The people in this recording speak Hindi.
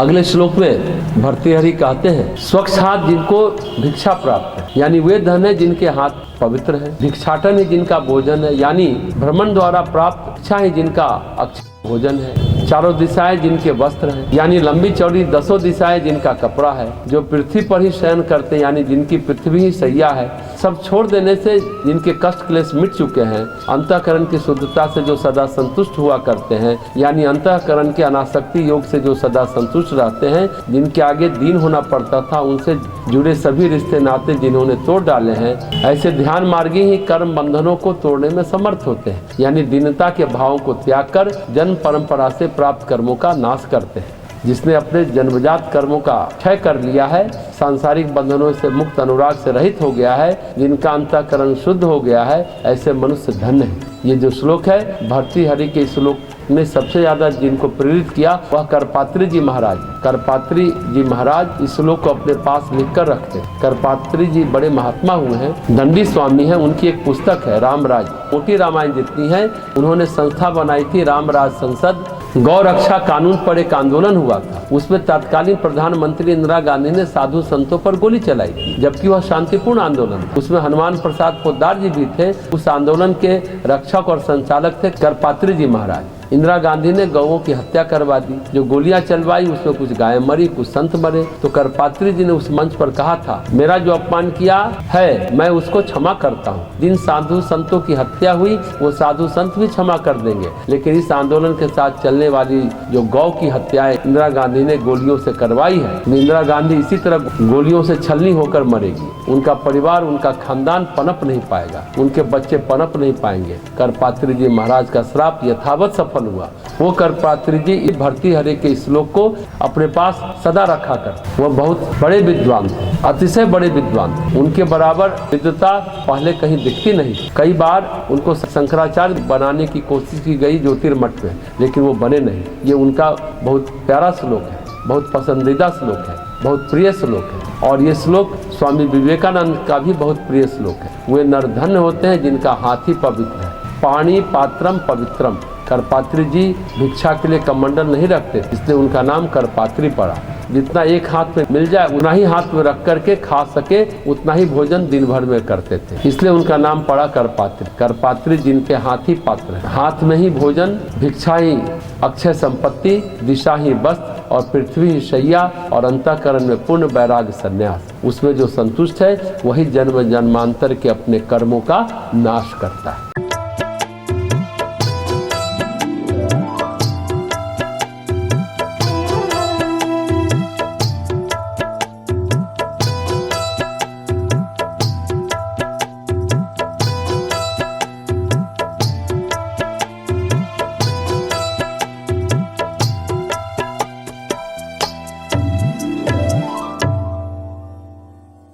अगले श्लोक में भर्तृहरि कहते हैं, स्वच्छ हाथ जिनको भिक्षा प्राप्त है, यानी वे धन है जिनके हाथ पवित्र है। भिक्षाटन ही जिनका भोजन है, यानी भ्रमण द्वारा प्राप्त भिक्षा ही जिनका अक्षय भोजन है। चारों दिशाएं जिनके वस्त्र हैं, यानी लंबी चौड़ी 10 दिशाएं जिनका कपड़ा है। जो पृथ्वी पर ही शयन करते, यानी जिनकी पृथ्वी ही सैया है। सब छोड़ देने से जिनके कष्ट क्लेश मिट चुके हैं। अंतःकरण की शुद्धता से जो सदा संतुष्ट हुआ करते हैं, यानी अंतःकरण के अनासक्ति योग से जो सदा संतुष्ट रहते हैं। जिनके आगे दीन होना पड़ता था, उनसे जुड़े सभी रिश्ते नाते जिन्होंने तोड़ डाले हैं, ऐसे ध्यान मार्गी ही कर्म बंधनों को तोड़ने में समर्थ होते हैं। यानी दीनता के भावों को त्याग कर जन्म परंपरा से प्राप्त कर्मों का नाश करते हैं। जिसने अपने जन्मजात कर्मों का क्षय कर लिया है, सांसारिक बंधनों से मुक्त अनुराग से रहित हो गया है, जिनका अंतःकरण शुद्ध हो गया है, ऐसे मनुष्य धन्य है। ये जो श्लोक है भर्तृहरि के श्लोक ने सबसे ज्यादा जिनको प्रेरित किया वह करपात्री जी महाराज। करपात्री जी महाराज इस श्लोक को अपने पास लिख कर रखते हैं। करपात्री जी बड़े महात्मा हुए हैं, दंडी स्वामी हैं। उनकी एक पुस्तक है रामराज, मोटी रामायण जितनी है। उन्होंने संस्था बनाई थी रामराज संसद। गौ रक्षा कानून पर एक आंदोलन हुआ था, उसमें तत्कालीन प्रधानमंत्री इंदिरा गांधी ने साधु संतों पर गोली चलाई थी, जबकि वह शांतिपूर्ण आंदोलन था। उसमें हनुमान प्रसाद पोद्दार जी भी थे। उस आंदोलन के रक्षक और संचालक थे करपात्री जी महाराज। इंदिरा गांधी ने गौओं की हत्या करवा दी, जो गोलियां चलवाई उसमें कुछ गाय मरी, कुछ संत मरे। तो करपात्री जी ने उस मंच पर कहा था, मेरा जो अपमान किया है मैं उसको क्षमा करता हूँ। जिन साधु संतों की हत्या हुई वो साधु संत भी क्षमा कर देंगे, लेकिन इस आंदोलन के साथ चलने वाली जो गौ की हत्याएं इंदिरा गांधी ने गोलियों से करवाई है, इंदिरा गांधी इसी तरह गोलियों से छलनी होकर मरेगी। उनका परिवार, उनका खानदान पनप नहीं पाएगा, उनके बच्चे पनप नहीं पाएंगे। करपात्री जी महाराज का श्राप यथावत सफल हुआ। वो करपात्री जी भर्तृहरि के श्लोक को अपने पास सदा रखा कर। वो बहुत बड़े विद्वान थे, अतिशय बड़े विद्वान थे। उनके बराबर विद्वता पहले कहीं दिखती नहीं। कई बार उनको शंकराचार्य बनाने की कोशिश की गई ज्योतिर्मठ में, लेकिन वो बने नहीं। ये उनका बहुत प्यारा श्लोक है, बहुत पसंदीदा श्लोक है, बहुत प्रिय श्लोक है। और ये श्लोक स्वामी विवेकानंद का भी बहुत प्रिय श्लोक है। वे नरधन्य होते हैं जिनका हाथ ही पवित्र है। पाणी पात्रम पवित्रम। करपात्री जी भिक्षा के लिए कमंडल नहीं रखते, इसलिए उनका नाम करपात्री पड़ा। जितना एक हाथ में मिल जाए उतना ही हाथ में रख करके खा सके, उतना ही भोजन दिन भर में करते थे, इसलिए उनका नाम पड़ा करपात्री। करपात्री जिनके हाथ ही पात्र है। हाथ में ही भोजन, भिक्षा ही अक्षय संपत्ति, दिशा ही वस्त्र और पृथ्वी ही शैया और अंतःकरण में पूर्ण वैराग्य संन्यास। उसमें जो संतुष्ट है वही जन्म जन्मांतर के अपने कर्मों का नाश करता है।